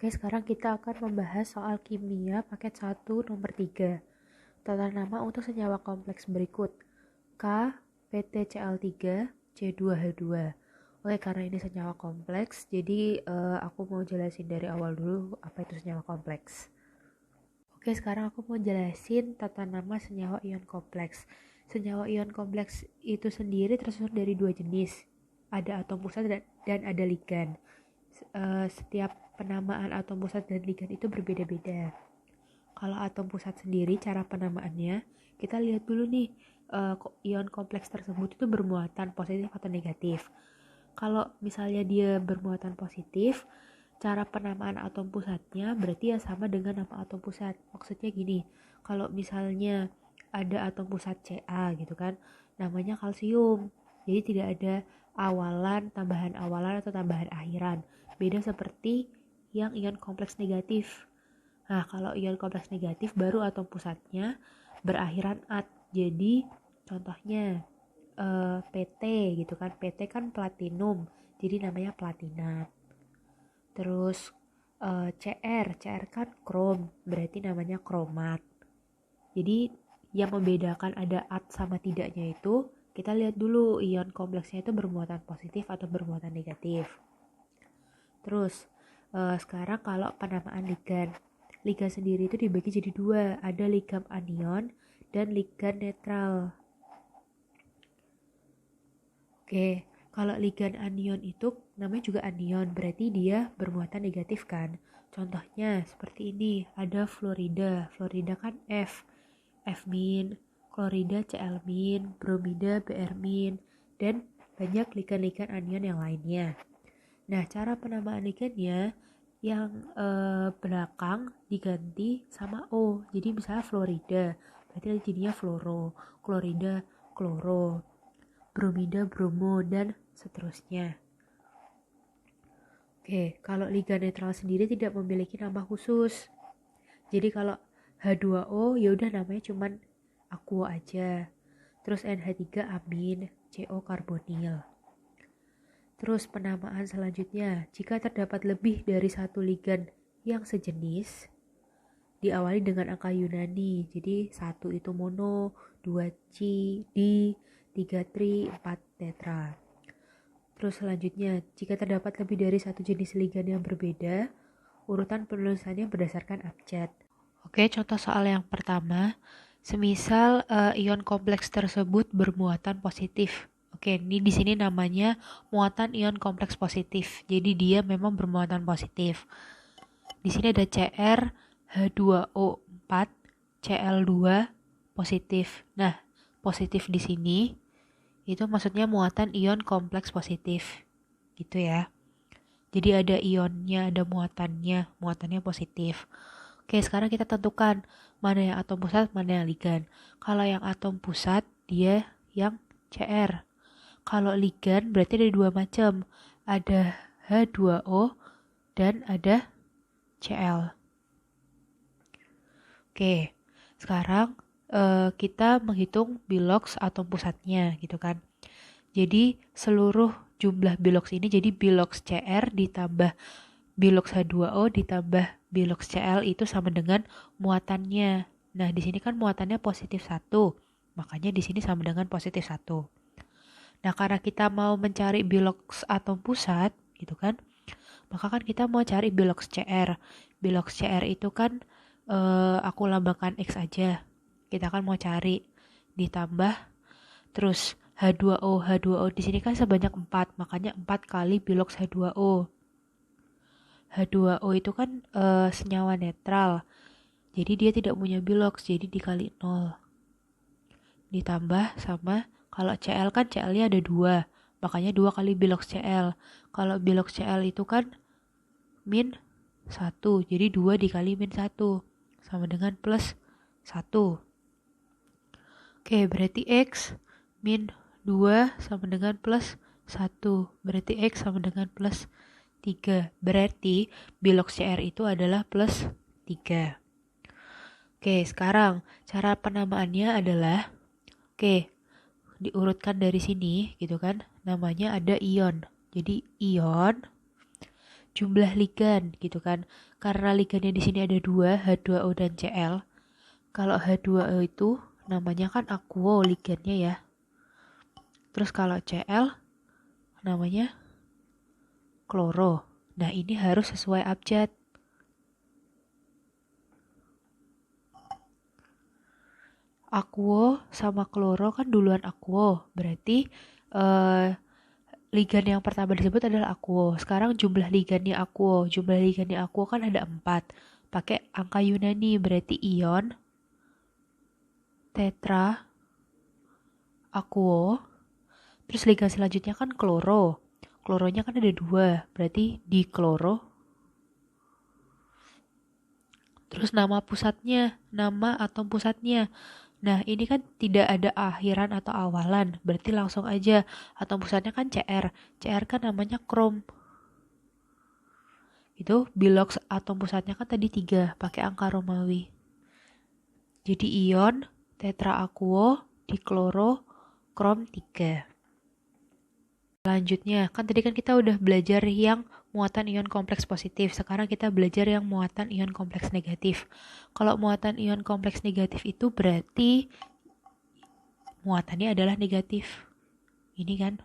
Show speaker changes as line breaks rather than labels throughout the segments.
Oke, sekarang kita akan membahas soal kimia paket 1 nomor 3. Tata nama untuk senyawa kompleks berikut. K, PtCl3, C2H2. Oke, karena ini senyawa kompleks, jadi aku mau jelasin dari awal dulu apa itu senyawa kompleks. Oke, sekarang aku mau jelasin tata nama senyawa ion kompleks. Senyawa ion kompleks itu sendiri tersusun dari dua jenis. Ada atom pusat dan ada ligan. Setiap penamaan atom pusat dan ligan itu berbeda-beda. Kalau atom pusat sendiri, cara penamaannya, kita lihat dulu nih, ion kompleks tersebut itu bermuatan positif atau negatif. Kalau misalnya dia bermuatan positif, cara penamaan atom pusatnya berarti ya sama dengan nama atom pusat. Maksudnya gini, kalau misalnya ada atom pusat Ca gitu kan, namanya kalsium. Jadi tidak ada tambahan awalan atau tambahan akhiran. Beda seperti yang ion kompleks negatif. Nah, kalau ion kompleks negatif baru atom pusatnya berakhiran at. Jadi contohnya PT gitu kan. PT kan platinum. Jadi namanya platinat. Terus CR kan krom, berarti namanya kromat. Jadi yang membedakan ada at sama tidaknya itu kita lihat dulu ion kompleksnya itu bermuatan positif atau bermuatan negatif. Terus sekarang kalau penamaan ligan. Ligan sendiri itu dibagi jadi dua, ada ligan anion dan ligan netral. Oke, kalau ligan anion itu namanya juga anion, berarti dia bermuatan negatif kan. Contohnya seperti ini, ada fluorida. Fluorida kan F, F-, klorida Cl-, bromida Br-, dan banyak ligan-ligan anion yang lainnya. Nah, cara penamaan ligannya yang belakang diganti sama O. Jadi misalnya fluorida, berarti jadinya fluoro, klorida kloro, bromida bromo, dan seterusnya. Oke, kalau ligan netral sendiri tidak memiliki nama khusus. Jadi kalau H2O ya udah namanya cuman aquo aja. Terus NH3 amin, CO karbonil. Terus penamaan selanjutnya, jika terdapat lebih dari satu ligan yang sejenis, diawali dengan angka Yunani. Jadi 1 itu mono, 2 ci, di, 3 tri, 4 tetra. Terus selanjutnya, jika terdapat lebih dari satu jenis ligan yang berbeda, urutan penulisannya berdasarkan abjad. Oke, contoh soal yang pertama, semisal ion kompleks tersebut bermuatan positif. Oke, ini di sini namanya muatan ion kompleks positif. Jadi dia memang bermuatan positif. Di sini ada Cr H2O4 Cl2 positif. Nah, positif di sini itu maksudnya muatan ion kompleks positif. Gitu ya. Jadi ada ionnya, ada muatannya positif. Oke, sekarang kita tentukan mana yang atom pusat, mana yang ligan. Kalau yang atom pusat, dia yang Cr. Kalau ligan berarti ada dua macam. Ada H2O dan ada Cl. Oke, sekarang kita menghitung bilox atom pusatnya gitu kan. Jadi seluruh jumlah bilox ini jadi bilox Cr ditambah bilox H2O ditambah bilox Cl itu sama dengan muatannya. Nah, di sini kan muatannya positif 1. Makanya di sini sama dengan positif 1. Nah, karena kita mau mencari bilox atom pusat, gitu kan, maka kan kita mau cari bilox Cr. Bilox Cr itu kan aku lambangkan X aja. Kita kan mau cari ditambah terus H2O. H2O di sini kan sebanyak 4, makanya 4 kali bilox H2O. H2O itu kan senyawa netral. Jadi dia tidak punya bilox, jadi dikali 0. Ditambah sama kalau Cl kan Cl-nya ada 2, makanya 2 kali bilox Cl. Kalau bilox Cl itu kan min 1, jadi 2 dikali min 1 sama dengan plus 1. Oke, berarti X min 2 sama dengan plus 1. Berarti X sama dengan plus 3. Berarti bilox Cr itu adalah plus 3. Oke, sekarang cara penamaannya adalah, diurutkan dari sini gitu kan. Namanya ada ion. Jadi ion jumlah ligan gitu kan. Karena ligannya di sini ada 2, H2O dan Cl. Kalau H2O itu namanya kan aquo ligannya ya. Terus kalau Cl namanya kloro. Nah, ini harus sesuai abjad. Aquo sama kloro kan duluan aquo. Berarti ligan yang pertama disebut adalah aquo. Sekarang jumlah ligannya aquo. Jumlah ligannya aquo kan ada 4. Pakai angka Yunani, berarti ion, tetra, aquo. Terus ligan selanjutnya kan kloro. Kloronya kan ada 2, berarti dikloro. Terus nama atom pusatnya. Nah, ini kan tidak ada akhiran atau awalan, berarti langsung aja. Atom pusatnya kan Cr. Cr kan namanya krom. Itu bilox atom pusatnya kan tadi 3, pakai angka Romawi. Jadi ion, tetraakuo, dikloro, krom 3. Selanjutnya, kan tadi kan kita udah belajar yang muatan ion kompleks positif. Sekarang kita belajar yang muatan ion kompleks negatif. Kalau muatan ion kompleks negatif itu berarti muatannya adalah negatif. Ini kan.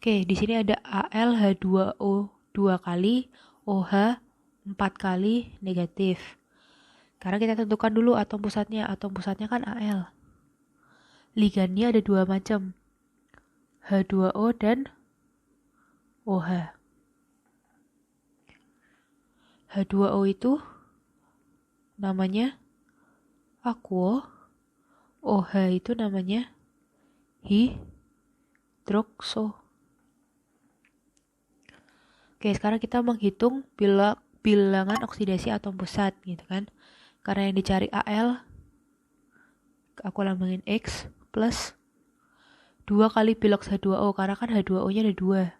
Oke, di sini ada AlH2O 2 kali, OH 4 kali negatif. Sekarang kita tentukan dulu atom pusatnya. Atom pusatnya kan Al. Ligannya ada 2 macam. H2O dan OH. H2O itu namanya aquo, OH itu namanya hidrokso. Oke, sekarang kita menghitung bilangan oksidasi atom pusat gitu kan. Karena yang dicari Al, aku lambangin X plus 2 kali bilox H2O, karena kan H2O-nya ada 2.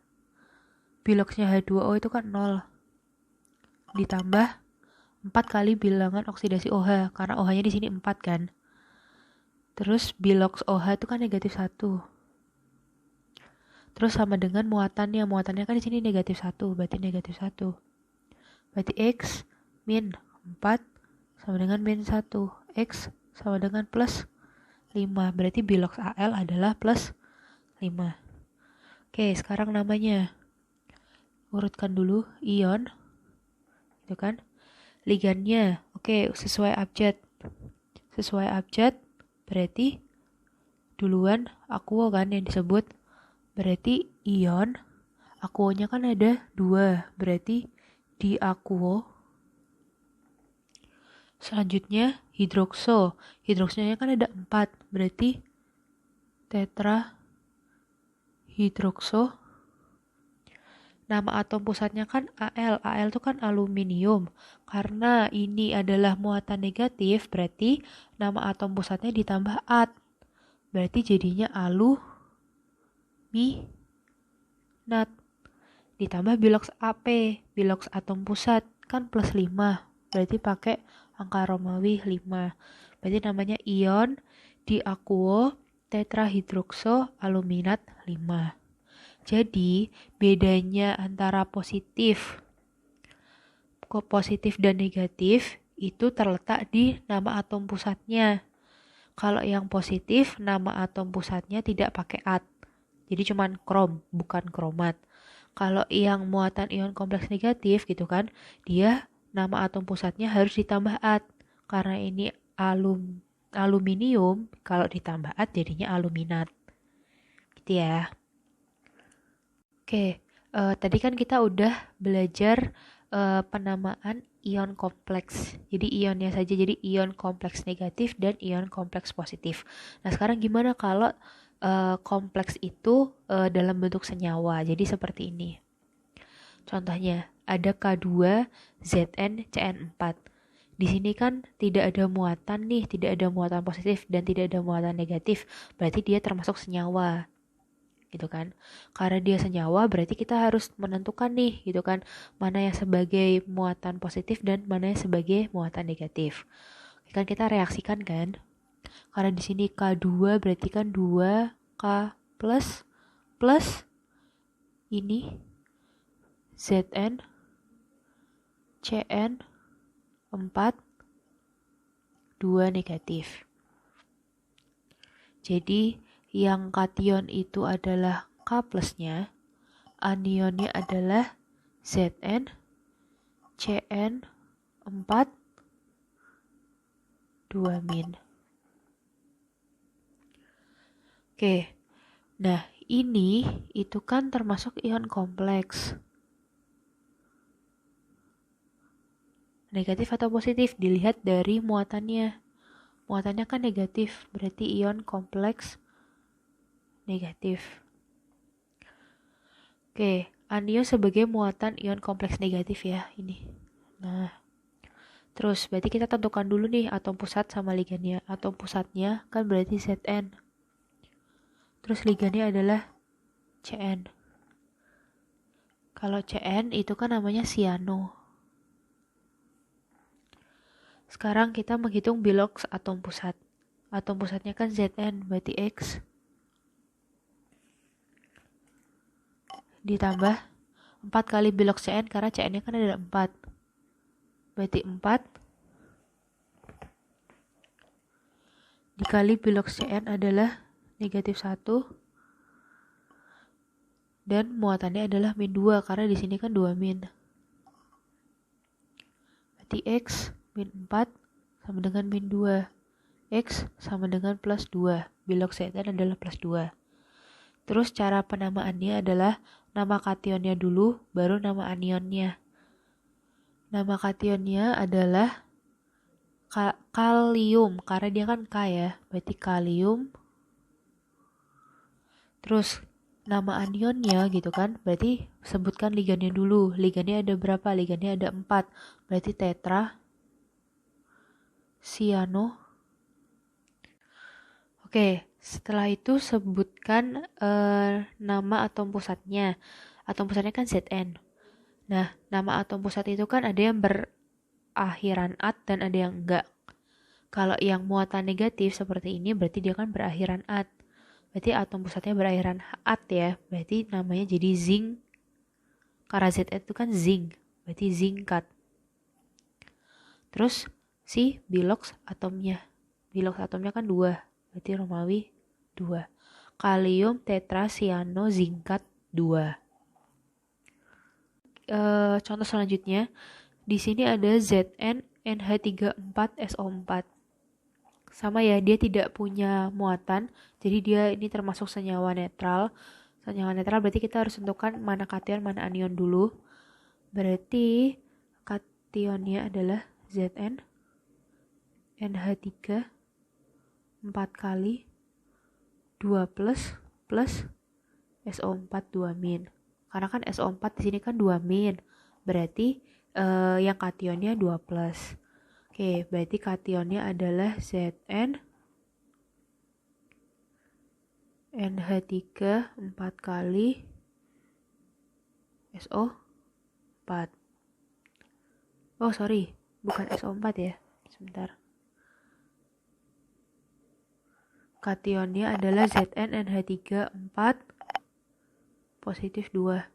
Biloxnya H2O itu kan 0. Ditambah 4 kali bilangan oksidasi OH, karena OH-nya di sini 4 kan. Terus bilox OH itu kan negatif 1. Terus sama dengan muatannya kan di sini negatif 1, berarti negatif 1. Berarti X min 4 sama dengan min 1. X sama dengan plus 5, berarti bilox Al adalah plus 5. Oke, sekarang namanya. Urutkan dulu ion. Itu kan. Ligannya. Oke, sesuai abjad. Sesuai abjad berarti duluan aquo kan yang disebut. Berarti ion. Aquonya kan ada 2. Berarti diaquo. Selanjutnya hidrokso. Hidroksonya kan ada 4. Berarti tetra hidrokso. Nama atom pusatnya kan Al. Al itu kan aluminium. Karena ini adalah muatan negatif, berarti nama atom pusatnya ditambah at. Berarti jadinya aluminat. Ditambah bilox Ap. Bilox atom pusat kan plus 5. Berarti pakai angka Romawi 5. Berarti namanya ion diaquo tetrahidrokso aluminat 5. Jadi bedanya antara positif dan negatif itu terletak di nama atom pusatnya. Kalau yang positif, nama atom pusatnya tidak pakai at. Jadi cuman krom, bukan kromat. Kalau yang muatan ion kompleks negatif gitu kan, dia nama atom pusatnya harus ditambah at. Karena ini aluminium, kalau ditambah at jadinya aluminat. Gitu ya. Oke, tadi kan kita udah belajar penamaan ion kompleks. Jadi ionnya saja, jadi ion kompleks negatif dan ion kompleks positif. Nah, sekarang gimana kalau kompleks itu dalam bentuk senyawa? Jadi seperti ini. Contohnya, ada K2ZnCN4. Di sini kan tidak ada muatan nih, tidak ada muatan positif dan tidak ada muatan negatif. Berarti dia termasuk senyawa. Gitu kan, karena dia senyawa berarti kita harus menentukan nih gitu kan, mana yang sebagai muatan positif dan mana yang sebagai muatan negatif. Kan kita reaksikan kan, karena di sini K2 berarti kan 2K plus ini Zn, Cn, 4, 2 negatif. Jadi yang kation itu adalah K plusnya, anionnya adalah Zn, Cn, 4, 2 min. Oke, nah ini itu kan termasuk ion kompleks. Negatif atau positif dilihat dari muatannya. Muatannya kan negatif, berarti ion kompleks negatif. Oke, anion sebagai muatan ion kompleks negatif ya, ini. Nah, terus berarti kita tentukan dulu nih atom pusat sama ligannya. Atom pusatnya kan berarti Zn. Terus ligannya adalah Cn. Kalau Cn itu kan namanya siano. Sekarang kita menghitung bilox atom pusat. Atom pusatnya kan Zn, berarti X. Ditambah 4 kali bilox Cn, karena Cn-nya kan ada 4. Berarti 4 dikali bilox Cn adalah negatif 1. Dan muatannya adalah min 2, karena di sini kan 2 min. Berarti X min 4 sama dengan min 2. X sama dengan plus 2. Bilox Cn adalah plus 2. Terus cara penamaannya adalah nama kationnya dulu, baru nama anionnya. Nama kationnya adalah kalium, karena dia kan K ya, berarti kalium. Terus nama anionnya gitu kan, berarti sebutkan ligannya dulu. Ligannya ada berapa? Ligannya ada 4, berarti tetra, siano. Oke, setelah itu sebutkan nama atom pusatnya. Atom pusatnya kan Zn. Nah, nama atom pusat itu kan ada yang berakhiran at dan ada yang enggak. Kalau yang muatan negatif seperti ini berarti dia kan berakhiran at. Berarti atom pusatnya berakhiran at ya. Berarti namanya jadi zinc. Karena Zn itu kan zinc. Berarti zincat. Terus si bilox atomnya. Bilox atomnya kan 2. Berarti Romawi 2. Kalium tetrasiano zincat 2. Contoh selanjutnya, di sini ada Zn NH34SO4. Sama ya, dia tidak punya muatan, jadi dia ini termasuk senyawa netral. Senyawa netral berarti kita harus tentukan mana kation, mana anion dulu. Berarti kationnya adalah Zn NH3 4 kali 2 plus SO4 2 min. Karena kan SO4 di sini kan 2 min. Berarti yang kationnya 2 plus. Oke, berarti kationnya adalah Zn NH3 4 kali SO4. Oh, sorry. Bukan SO4 ya. Sebentar. Kationnya adalah Zn NH3 4 positif 2.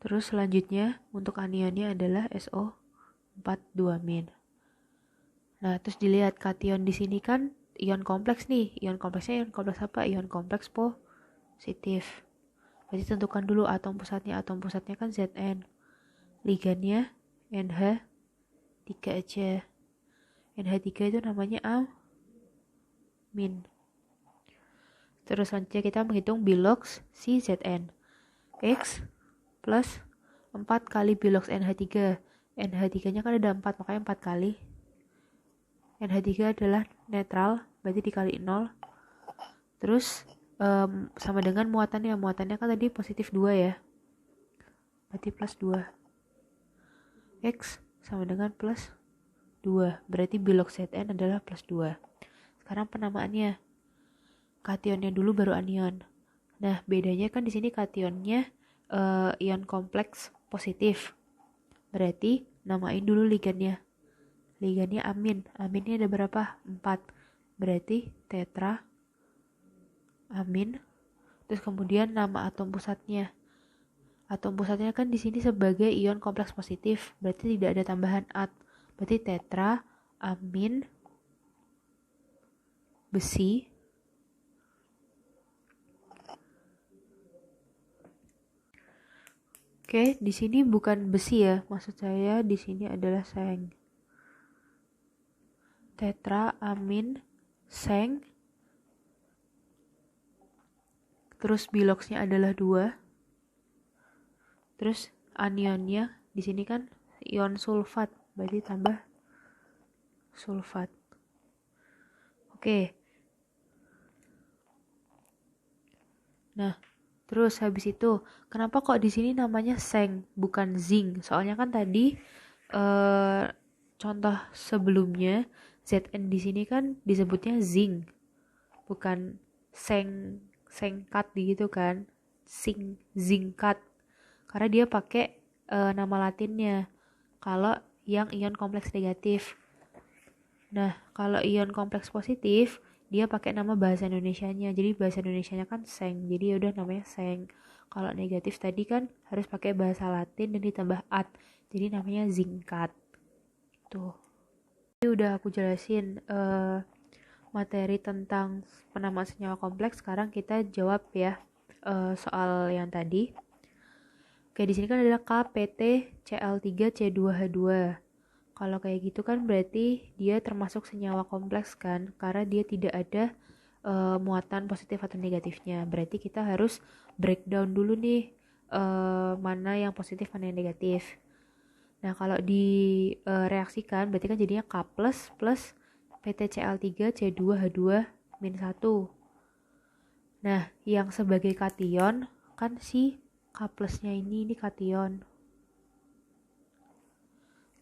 Terus selanjutnya untuk anionnya adalah SO4 2 min. Nah, terus dilihat kation di sini kan ion kompleks nih. Ion kompleksnya ion kompleks apa? Ion kompleks positif. Berarti tentukan dulu atom pusatnya. Atom pusatnya kan Zn. Ligannya NH3 aja. NH3 itu namanya amin. Terus selanjutnya kita menghitung bilox si Zn. X plus 4 kali bilox NH3. NH3-nya kan ada 4, makanya 4 kali. NH3 adalah netral, berarti dikali 0. Terus sama dengan muatannya. Muatannya kan tadi positif 2 ya. Berarti plus 2. X sama dengan plus 2. Berarti bilox Zn adalah plus 2. Sekarang penamaannya. Kationnya dulu baru anion. Nah, bedanya kan di sini kationnya ion kompleks positif. Berarti namain dulu ligannya. Ligannya amin. Aminnya ada berapa? 4. Berarti tetra amin. Terus kemudian nama atom pusatnya. Atom pusatnya kan di sini sebagai ion kompleks positif, berarti tidak ada tambahan at. Berarti tetra, amin, besi. Oke, di sini bukan besi ya, maksud saya di sini adalah seng. Tetra, amin, seng. Terus biloxnya adalah 2. Terus anionnya di sini kan ion sulfat, berarti tambah sulfat. Oke. Nah, terus habis itu, kenapa kok di sini namanya seng bukan zinc? Soalnya kan tadi contoh sebelumnya Zn di sini kan disebutnya zinc, bukan sengkat gitu kan, zingkat. Karena dia pakai nama latinnya. Kalau yang ion kompleks negatif. Nah, kalau ion kompleks positif dia pakai nama bahasa Indonesianya, jadi bahasa Indonesianya kan seng, jadi udah namanya seng. Kalau negatif tadi kan harus pakai bahasa Latin dan ditambah at, jadi namanya zingkat. Tuh, ini udah aku jelasin materi tentang penamaan senyawa kompleks. Sekarang kita jawab ya soal yang tadi. Oke, di sini kan ada KPT-Cl3C2H2. Kalau kayak gitu kan berarti dia termasuk senyawa kompleks kan, karena dia tidak ada muatan positif atau negatifnya. Berarti kita harus breakdown dulu nih mana yang positif, mana yang negatif. Nah, kalau direaksikan berarti kan jadinya K plus PTCl3C2H2-1. Nah, yang sebagai kation kan si K plusnya ini kation.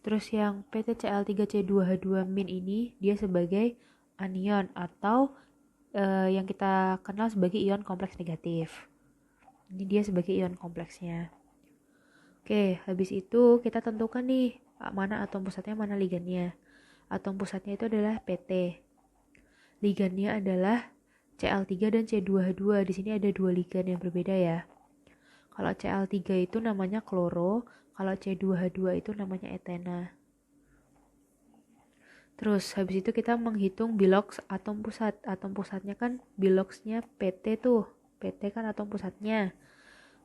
Terus yang PTCl3C2H2- ini dia sebagai anion atau yang kita kenal sebagai ion kompleks negatif. Ini dia sebagai ion kompleksnya. Oke, habis itu kita tentukan nih mana atom pusatnya, mana ligannya. Atom pusatnya itu adalah PT. Ligannya adalah Cl3 dan C2H2. Di sini ada 2 ligan yang berbeda ya. Kalau Cl3 itu namanya kloro, kalau C2H2 itu namanya etena. Terus habis itu kita menghitung bilox atom pusat. Atom pusatnya kan biloxnya PT tuh. PT kan atom pusatnya.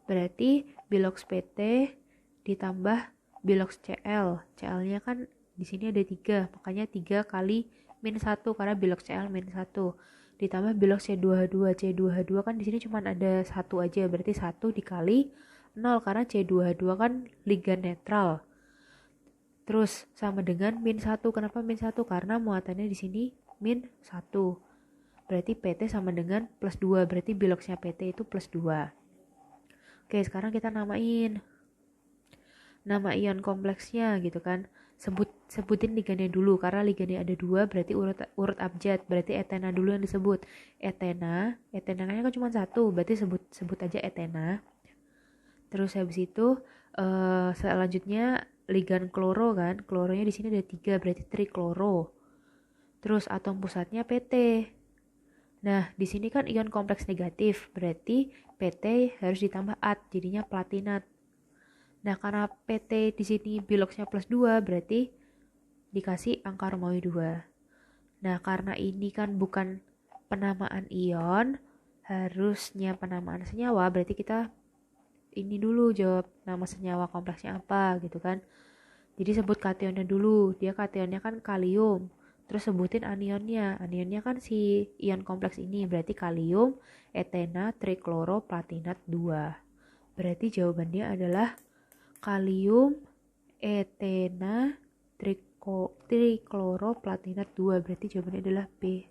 Berarti bilox PT ditambah bilox Cl. Cl-nya kan di sini ada 3, makanya 3 kali min 1 karena bilox Cl min 1. Ditambah bilox C2H2. C2H2 kan di sini cuma ada 1 aja, berarti 1 dikali 0 karena C2H2 kan ligan netral. Terus sama dengan min 1. Kenapa min 1? Karena muatannya di sini min 1. Berarti PT sama dengan plus 2. Berarti biloxnya PT itu plus 2. Oke, sekarang kita namain. Nama ion kompleksnya gitu kan. Sebutin ligannya dulu. Karena ligannya ada 2 berarti urut abjad. Berarti etena dulu yang disebut. Etena kan cuma 1. Berarti sebut aja etena. Terus habis itu selanjutnya ligan kloro kan, kloronya di sini ada 3 berarti trikloro. Terus atom pusatnya PT. Nah, di sini kan ion kompleks negatif, berarti PT harus ditambah at, jadinya platinat. Nah, karena PT di sini biloxnya plus 2, berarti dikasih angka Romawi 2. Nah, karena ini kan bukan penamaan ion, harusnya penamaan senyawa, berarti kita ini dulu jawab nama senyawa kompleksnya apa gitu kan. Jadi sebut kationnya dulu. Dia kationnya kan kalium. Terus sebutin anionnya. Anionnya kan si ion kompleks ini. Berarti kalium, etena, trikloro, platinat 2. Berarti jawabannya adalah kalium, etena, trikloro, platinat 2. Berarti jawabannya adalah B.